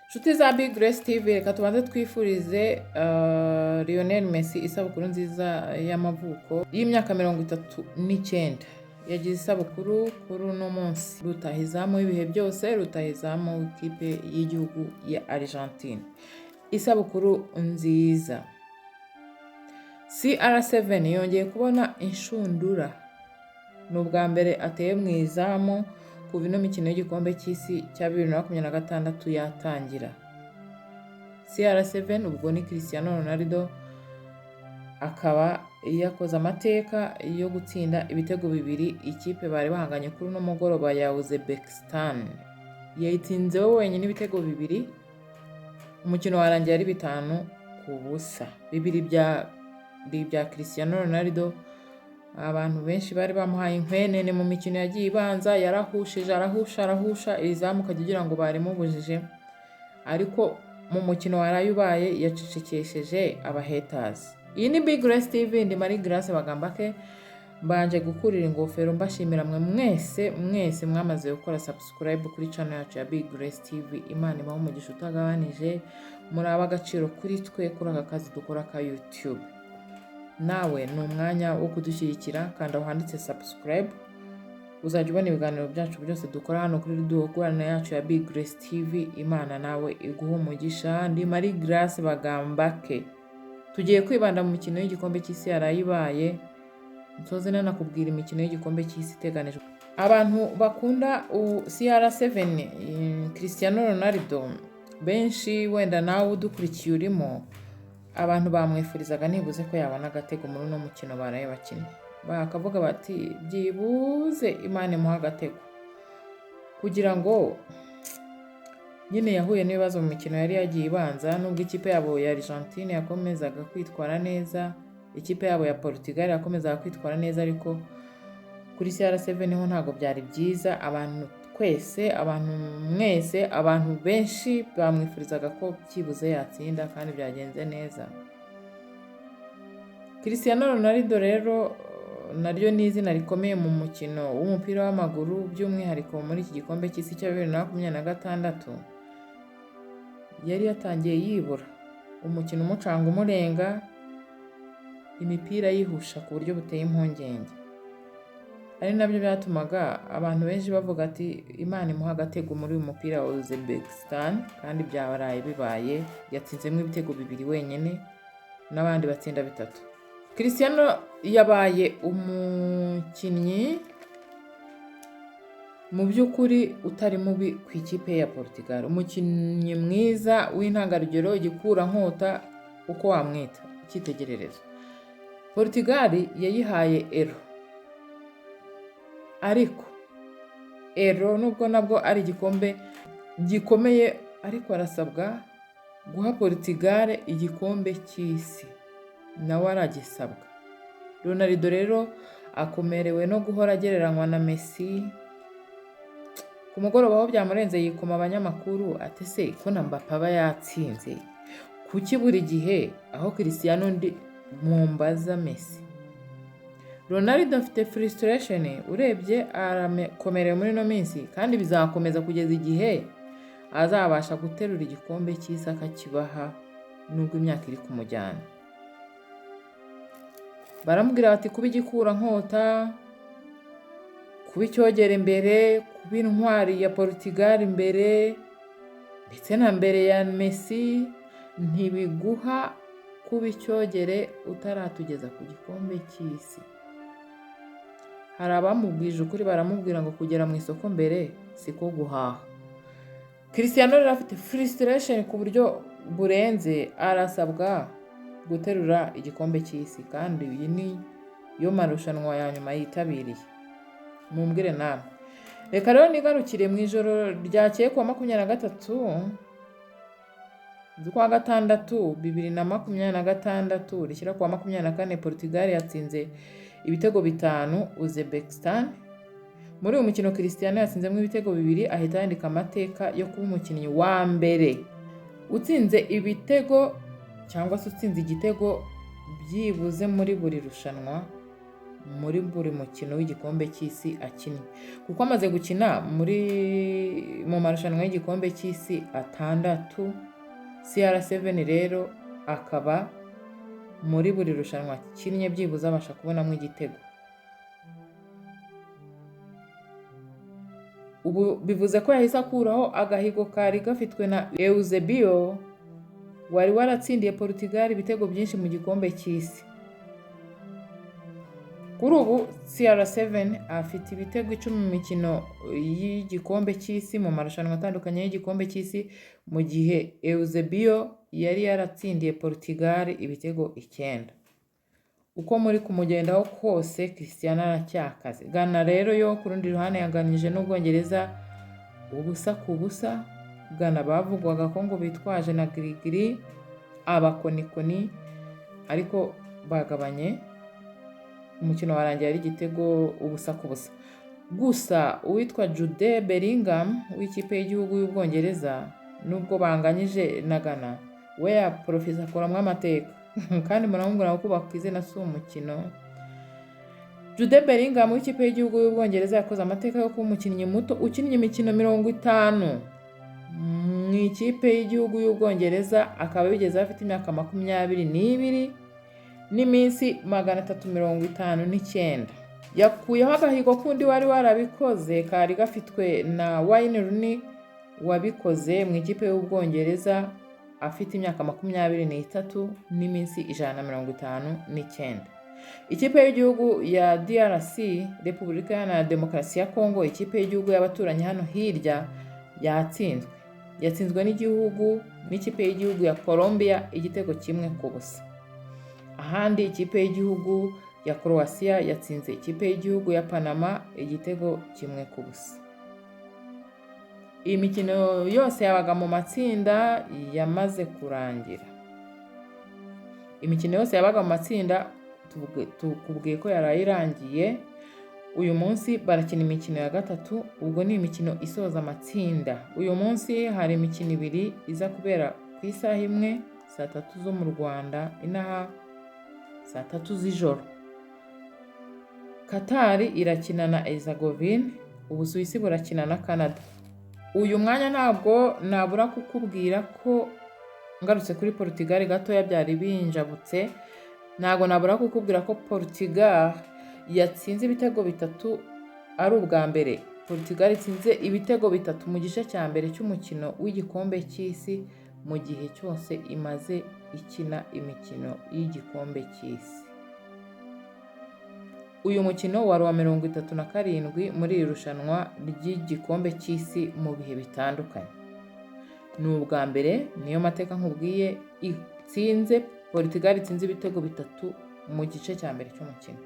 Nshuti za Big Grace TV, reka tubanze twifurize Lionel Messi isabukuru nziza y'amavuko y'imyaka 39. Yagize isabukuru kuri uno munsi. Rutahizamu ibihe byose, rutahizamu w'ikipe y'igihugu ya Argentine. Isabukuru nziza. CR7 yongeye kubona inshundura. N'ubwa mbere ateye mu izamu kuva ino mikino y'igikombe cy'isi cya 2026 yatangira. CR7 ubwo ni Cristiano Ronaldo akaba yakoze amateka yo gutsinda ibitego bibiri ikipe bari bahanganye kuri no mugoroba ya Uzbekistan. Yayitsinze wenyine ibitego bibiri, umukino warangiye ari 5-0. Bibiri bya Cristiano Ronaldo. Abantu benshi bari bamuhaye inkwenene mu mikino yagiye ibanza, yarahushije arahusha izamu kagira ngo bari mubujije, ariko mu mukino warayubaye yacicikesheje abahaters. Iyi ni Big Grace TV, ndi Marie Grace Bagambake, mbanje gukurira ingofero mbashimira mwe mwese mwamaze gukora subscribe kuri channel yacu ya Big Grace TV. Imana ibaho umugisha utagabanije, muri abagaciro kuri twe kuri aka kazi dukora ka YouTube. Nawe ni umwanya wo kudushyigikira kandi handitse subscribe, uzajya ubona ibiganiro byacu byose dukora hano kuri duhugurana yacu ya Big Grace TV. Imana nawe iguha umugisha. Ndi Marie Grace Bagambake, tugiye kwibanda mu mikino y'igikombe cy'isi yarayibaye. Nsoze nanakubwira imikino y'igikombe cy'isi iteganijwe. Abantu bakunda CR7 Cristiano Ronaldo benshi, wenda nawe udukurikiye urimo, abantu bamwifurizaga nibuze ko yabona agatego muri uno mukino baraye bakinnye. Bakavuga bati byibuze Imana imuha agatego, kugira ngo nyine yahuye n'ibibazo mu mikino yari yagiye ibanza. Nubwo ikipe yabo ya Argentine yakomezaga kwitwara neza, ikipe yabo ya Portugal yakomezaga kwitwara neza, ariko kuri CR7 ho ntago byari byiza. Abantu twese, abantu benshi bamwifurizaga ko byibuze yatsinda, kandi byagenze neza. Cristiano Ronaldo rero naryo ni izina rikomeye mu mukino w'umupira w'amaguru, by'umwihariko muri iki gikombe cy'isi cya 2026. Yari yatangiye yibura, umukino umucanga umurenga, imipira yihusha ku buryo buteye impungenge. Ari nabyo byatumaga abantu benshi bavuga ati Imana imuha agatego muri uyu mupira wa Uzbekistan, kandi byabaraye bibaye. Yatsinzemo ibitego bibiri wenyine, n'abandi batsinda 3. Cristiano yabaye umukinnyi mu by'ukuri utari mubi ku ikipe ya Portugal, umukinnyi mwiza w'intangarugero, igikura nkota uko wamwita, icyitegererezo. Portugal yayihaye Euro, ariko Euro nubwo nabwo ari igikombe gikomeye, ariko arasabwa guha Portugal igikombe cy'isi, nawe aragisabwa. Ronaldo rero akomerewe no guhora agereranywa na Messi. Ku mugoroba aho byamurenze yikoma abanyamakuru ati se ko na Mbappe aba yatsinze, kuki buri gihe aho Cristiano ndi mumbaza Messi? Ronaldo afite frustration, urebye arakomerewe muri no minsi, kandi bizakomeza kugeza igihe azabasha guterura igikombe cy'isi akakibaha, nubwo imyaka iri kumujyana. Baramubwira bati kuba igikura nkota, kuba icyogera imbere, kuba intwari ya Portugal imbere, ndetse na mbere ya Messi, ntibiguha kuba icyogere utaratugeza ku gikombe cy'isi. Hari abamubwije ukuri, baramubwira ngo kugera mu isoko mbere siko guhaha. Cristiano rero afite frustration ku buryo burenze, arasabwa guterura igikombe cy'isi, kandi iyi ni yo marushanwa ya nyuma yitabiriye. Mumbwire namwe. Reka rero nigarukire mu ijoro ryakeye kuwa 23 z'ukwa gatandatu 2026 rishyira kuwa 24, Portugal yatsinze ibitego 5 Uzbekistan. Muri uyu mukino Cristiano yatsinzemo ibitego 2, ahita yandika amateka yo kuba umukinnyi wa mbere utsinze ibitego cyangwa se utsinze igitego byibuze muri buri rushanwa muri buri mukino w'igikombe cy'isi akinnye, kuko amaze gukina mu marushanwa y'igikombe cy'isi 6, CR7 rero akaba muri buri rushanwa akinnye byibuze abasha kubonamo igitego. Ubu bivuze ko yahise akuraho agahigo kari gafitwe na Eusebio wari waratsindiye Portugal ibitego byinshi mu gikombe cy'isi. Kuri ubu CR7 afite ibitego 10 mu mikino y'igikombe cy'isi mu marushanwa atandukanye y'igikombe cy'isi, mu gihe Eusebio yari yaratsindiye Portugal ibitego 9. Uko muri kumugendaho kose Cristiano aracyakaze. Ghana rero yo ku rundi ruhande yanganyije n'Ubwongereza 0-0. Ghana bavugwaga ko ngo bitwaje na girigiri abakonikoni, ariko bagabanye, umukino warangiye ari igitego 0-0. Gusa uwitwa Jude Bellingham w'ikipe y'igihugu y'Ubwongereza nubwo banganyije na Ghana, we yaprofesa akoramwo amateka kandi muramubwira ko bakwize na si umukino. Jude Bellingham w'ikipe y'igihugu y'Ubwongereza yakoze amateka yo kuba umukinnyi muto ukinnye imikino 50 mu ikipe y'igihugu y'Ubwongereza, akaba bigeze afite imyaka 22 n'iminsi 359. Yakuyeho agahigo kundi wari warabikoze kari gafitwe na Wayne Rooney wabikoze mu ikipe y'Ubwongereza afite imyaka 23 n'iminsi 159. Ikipe y'igihugu ya DRC, Repubulika Iharanira Demokarasi ya Kongo, ikipe y'igihugu y'abaturanyi hano hirya, yatsinzwe n'ikipe y'igihugu ya Colombia igitego 1-0. Ahandi ikipe y'igihugu ya Croatia yatsinze ikipe y'igihugu ya Panama igitego 1-0. Iyi mikino yose yabaga mu matsinda yamaze kurangira. Imikino yose yabaga mu matsinda tukubwiye ko yarayirangiye. Uyu munsi barakina imikino ya gatatu, ubwo ni imikino isoza amatsinda. Uyu munsi hari imikino 2 iza kubera ku isaha imwe, saa 3 zo mu Rwanda, inaha saa 3 z'ijoro. Qatar irakina na Herzegovine, Ubusuwisi burakina na Canada. Uyu mwanya ntabwo nabura kukubwira ko ngarutse kuri Portugal gatoya byari binjabutse, ntabwo nabura kukubwira ko Portugal yatsinze ibitego 3 ari ubwa mbere. Portugal itsinze ibitego 3 mu gice cya mbere cy'umukino w'igikombe cy'isi mu gihe cyose imaze ikina imikino y'igikombe cy'isi. Uyu mukino wari wa 37 muri iri rushanwa ry'igikombe cy'isi mu bihe bitandukanye. Ni ubwa mbere, niyo mateka nkubwiye, Portugal itsinze ibitego 3 mu gice cya mbere cy'umukino.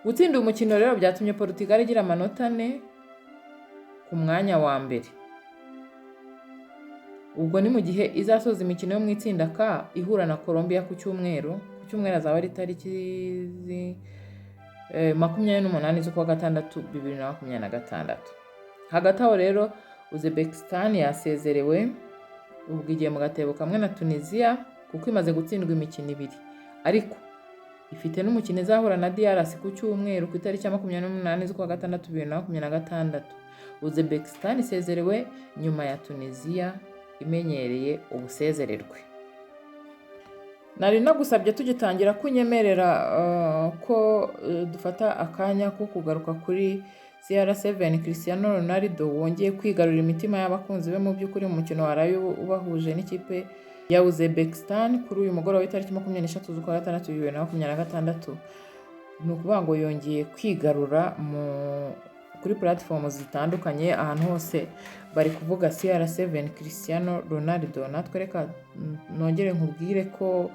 Gutsinda umukino rero byatumye Portugal igira amanota 4 ku mwanya wa mbere. Ubwo ni mu gihe izasoza imikino yo mu itsinda K ihura na Colombia ku cyumweru azaba ari tariki 28 z'ukwa gatandatu 2026. Hagati aho rero Uzbekistan yasezerewe, ubwo igiye mu gatebo kamwe na Tunisia kuko imaze gutsindwa imikino 2, ariko ifite n'umukino izahura na DRC ku cyumweru ku itariki 28 z'ukwa gatandatu 2026. Uzbekistan isezerewe nyuma ya Tunisia imenyereye ubusezererwe. Nari nagusabye tugitangira kunyemerera ko dufata akanya ko kugaruka kuri CR7 Cristiano Ronaldo wongeye kwigarurira imitima y'abakunzi be mu by'ukuri mu mukino waraye ubahuje n'ikipe ya Uzbekistan kuri uyu mugoroba w'itariki 23 z'ukwa gatandatu 2026. Ni ukuvuga ngo yongeye kwigarura kuri platform zitandukanye, ahantu hose bari kuvuga CR7 Cristiano Ronaldo. Natwe reka nongere nkubwire ko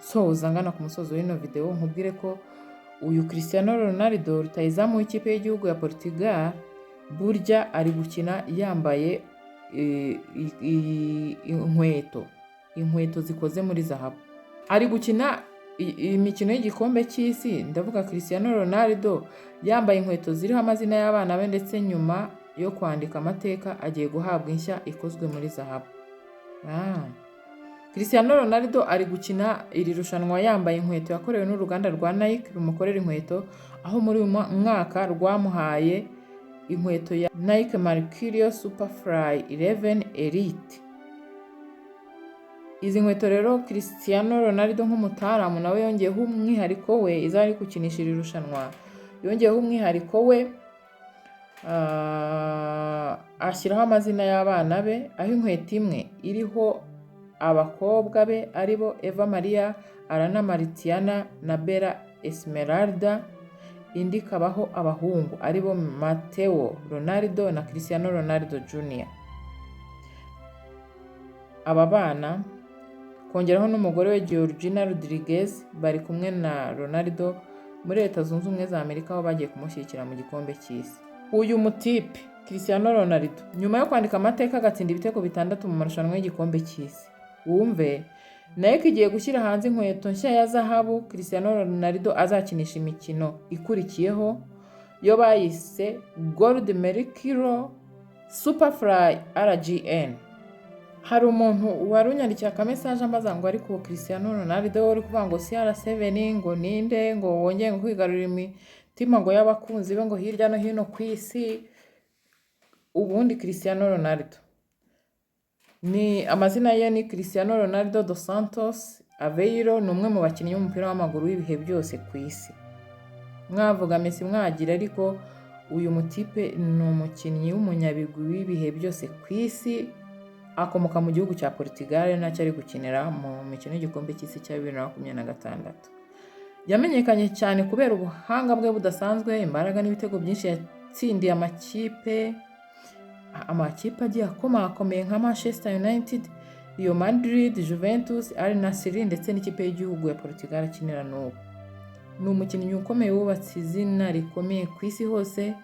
soza ngana ku musozo w'ino video, nkubwire ko uyu Cristiano Ronaldo rutayizamu w'ikipe y'igihugu ya Portugal burya ari gukina yambaye inkweto zikoze muri zahabu. Ari gukina imikino y'igikombe cy'isi, ndavuga Cristiano Ronaldo yambaye inkweto ziriho amazina y'abana be, ndetse nyuma yo kwandika amateka agiye guhabwa inshya ikozwe muri zahabu. Cristiano Ronaldo ari gukina iri rushanwa yambaye inkweto yakorewe n'uruganda rwa Nike rumukorera inkweto, aho muri uyu mwaka rwamuhaye inkweto ya Nike Mercurial Superfly 11 Elite. Izi nkweto rero Cristiano Ronaldo nk'umutaramu nawe yongeyeho umwihariko we, izo ari gukinisha iri rushanwa yongeyeho umwihariko we, ashyiraho amazina y'abana be, aho inkweto imwe iriho abakobwa be aribo Eva Maria, Arana Maritiana na Bella Esmeralda, indi ikabaho abahungu aribo Matteo Ronaldo na Cristiano Ronaldo Jr. Aba bana kongeraho n'umugore we Georgina Rodriguez bari kumwe na Ronaldo muri Leta Zunze Ubumwe za Amerika, aho bagiye kumushyigikira mu gikombe cy'isi. Uyu mutipe Cristiano Ronaldo nyuma yo kwandika amateka agatsinda ibitego 6 mu marushanwa y'igikombe cy'isi, wumve Nike igiye gushyira hanze inkweto nshya ya zahabu Cristiano Ronaldo azakinisha imikino ikurikiyeho, yo bayise Gold Mercurial Superfly RGN. Hari umuntu warunyandikiye akamesaje ambaza ngo ariko Cristiano Ronaldo uri kuvuga ngo CR7 ngo ninde, ngo wongeye ngo kwigarurira imitima ngo y'abakunzi be ngo hirya no hino ku isi. Ubundi Cristiano Ronaldo ni amazina ye ni Cristiano Ronaldo dos Santos Aveiro, ni umwe mu bakinnyi b'umupira w'amaguru w'ibihe byose ku isi. Mwavuga Messi mwagira, ariko uyu mutipe ni umukinnyi w'umunyabigwi w'ibihe byose ku isi, akomoka mu gihugu cya Portugal, nacyo ari gukinira mu mikino y'igikombe cy'isi cya 2026. Yamenyekanye cyane kubera ubuhanga bwe budasanzwe, imbaraga n'ibitego byinshi yatsindiye amakipe agiye akomeye nka Manchester United, Real Madrid, Juventus, Al Nassr ndetse n'ikipe y'igihugu ya Portugal akinira n'ubu. Ni umukinnyi ukomeye wubatse izina rikomeye ku isi hose,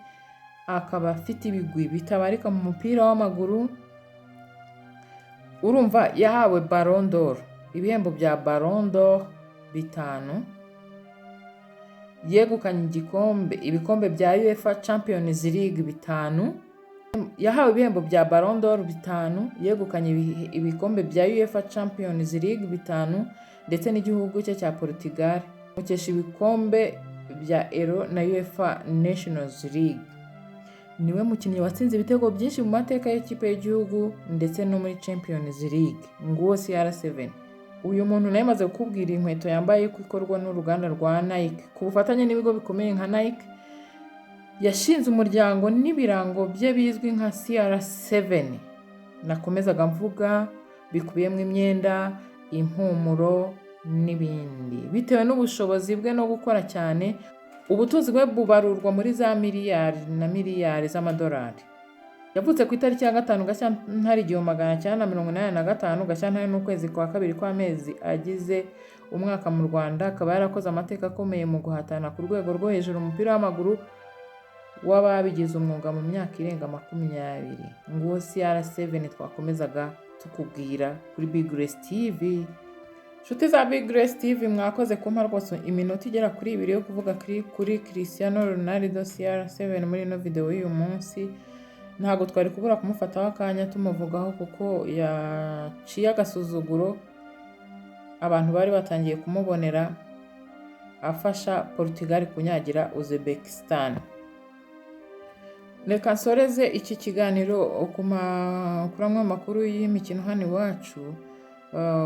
akaba afite ibigwi bitabarika mu mupira w'amaguru. Urumva yahawe Ballon d'Or, ibihembo bya Ballon d'Or 5, yegukanye ibikombe bya UEFA Champions League 5, yahawe ibihembo bya Ballon d'Or 5, yegukanye ibikombe bya UEFA Champions League 5 ndetse n'igihugu cye cya Portugal mukesha ibikombe bya Euro na UEFA Nations League. Niwe mukinnyi watsinze ibitego byinshi mu mateka y'ikipe y'igihugu ndetse no muri Champions League, nguwo CR7. Uyu muntu nawe maze kukubwira inkweto yambaye ko ikorwa n'uruganda rwa Nike ku bufatanye n'ibigo bikomeye nka Nike. Yashinze umuryango n'ibirango bye bizwi nka CR7 nakomezaga mvuga, bikubiyemo imyenda, impumuro n'ibindi. Bitewe n'ubushobozi bwe no gukora cyane, ubutunzi bwe bubarurwa muri za miliyari na miliyari z'amadolari. Yavutse ku itariki ya 5 Gashyantare 1985, Gashyantare n'ukwezi kwa 2 kw'amezi agize umwaka mu Rwanda. Akaba yarakoze amateka akomeye mu guhatana ku rwego rwo hejuru umupira w'amaguru w'ababigize umwuga mu myaka irenga 20. Nguwo CR7 twakomezaga tukubwira kuri Big Grace TV. Nshuti za Big Grace TV, mwakoze kumpa rwose iminota igera kuri 2 yo kuvuga kuri Cristiano Ronaldo CR7 muri ino video y'uyu munsi. Ntabwo twari kubura kumufataho akanya tumuvugaho kuko yaciye agasuzuguro abantu bari batangiye kumubonera afasha Portugal kunyagira Uzbekistan. Reka nsoreze iki kiganiro kuramwa amakuru y'imikino hano iwacu.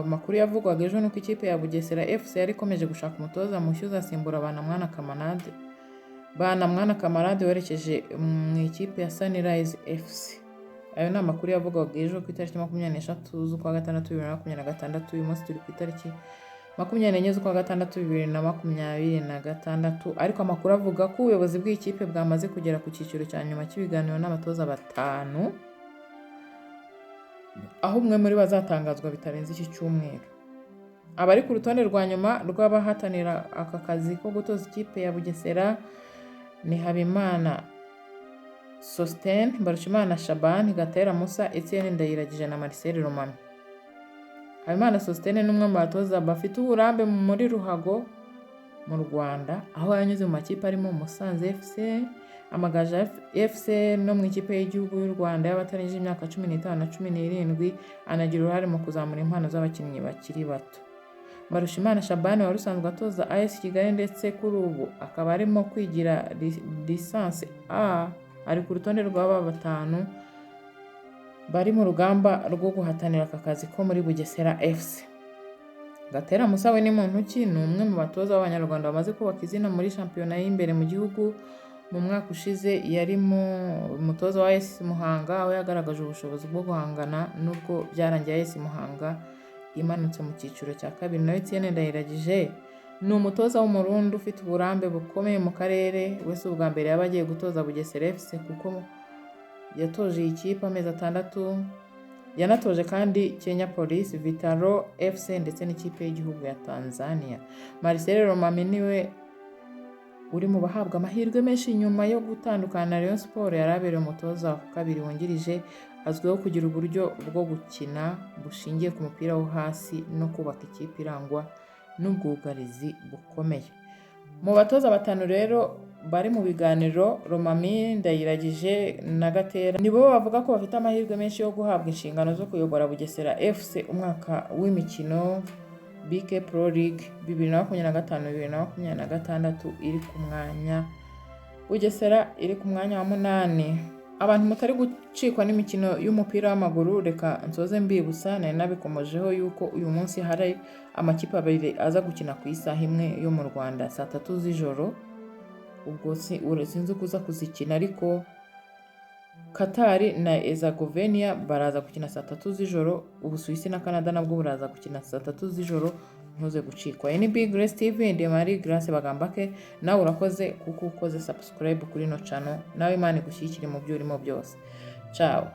Makuru yavugwaga ejo nuko ikipe ya Bugesera FC yari ikomeje gushaka umutoza mushya uzasimbura Banamwana Kamarade werekeje mu ikipe ya Sunrise FC. Ayo ni amakuru yavugwaga ejo ku itariki 23 z'ukwa gatandatu 2026. Uyu munsi turi ku itariki 24 z'ukwa gatandatu 2026, ariko amakuru avuga ko ubuyobozi bw'ikipe bwamaze kugera ku cyiciro cya nyuma cy'ibiganiro n'abatoza 5, aho umwe muri bazatangazwa bitarenze iki cyumweru. Abari ku rutonde rwa nyuma rw'abahatanira aka kazi ko gutoza ikipe ya Bugesera ni Habimana Sostene, Mbarushimana Shaban, Gatera Musa, Etienne Ndayiragije na Marcel Romami. Habimana Sostene ni umwe mu batoza bafite uburambe muri ruhago mu Rwanda, aho yanyuze mu makipe arimo Musanze FC, Amagaju FC no mu ikipe y'igihugu y'u Rwanda y'abatarengeje imyaka 15 na 17, anagira uruhare mu kuzamura impano z'abakinnyi bakiri bato. Mbarushimana Shabani wari usanzwe atoza AS Kigali ndetse kuri ubu akaba arimo kwigira lisansi A, ari ku rutonde rw'aba batanu bari mu rugamba rwo guhatanira aka kazi ko muri Bugesera FC. Gatera Musa we ni muntu ki? Ni umwe mu batoza b'Abanyarwanda bamaze kubaka izina muri shampiyona y'imbere mu gihugu. Mu mwaka ushize yarimo umutoza wa AS Muhanga, aho yagaragaje ubushobozi bwo guhangana nubwo byarangiye AS Muhanga imanutse mu cyiciro cya kabiri. Nawe Etienne Ndayiragije ni umutoza w'umurundi ufite uburambe bukomeye mu karere, wese ubwa mbere yaba agiye gutoza Bugesera FC kuko yatoje iyi kipe amezi 6. Yanatoje kandi Kenya Police, Vitalo FC ndetse n'ikipe y'igihugu ya Tanzania. Marcel Romami niwe uri mu bahabwa amahirwe menshi nyuma yo gutandukana na Rayon Sport. Yarabereye umutoza wa kabiri wungirije, azwiho kugira uburyo bwo gukina bushingiye ku mupira wo hasi no kubaka ikipe irangwa n'ubwugarizi bukomeye. Mu batoza batanu rero bari mu biganiro, Romami, Ndayiragije na Gatera nibo bavuga ko bafite amahirwe menshi yo guhabwa inshingano zo kuyobora Bugesera FC umwaka w'imikino BK Pro League 2025-2026 iri ku mwanya Bugesera iri ku mwanya wa 8. Abantu mutari gucikwa n'imikino y'umupira w'amaguru, reka nsoze mbibutsa nari nabikomojeho yuko uyu munsi hari amakipe abiri aza gukina ku isaha imwe yo mu Rwanda saa 3 z'ijoro. Ubwo sinzi kuza kuzikina, ariko Qatar na Ezagovenia baraza gukina saa 3 z'ijoro, Ubusuwisi na Canada nabwo buraza gukina saa 3 z'ijoro. Ntuze gucikwa. NB Grace TV ndi Marie Grace Bagambake, nawe urakoze kuko ukoze subscribe kuri no channel. Nawe Imana igushyigikire mu byo urimo byose. Ciao.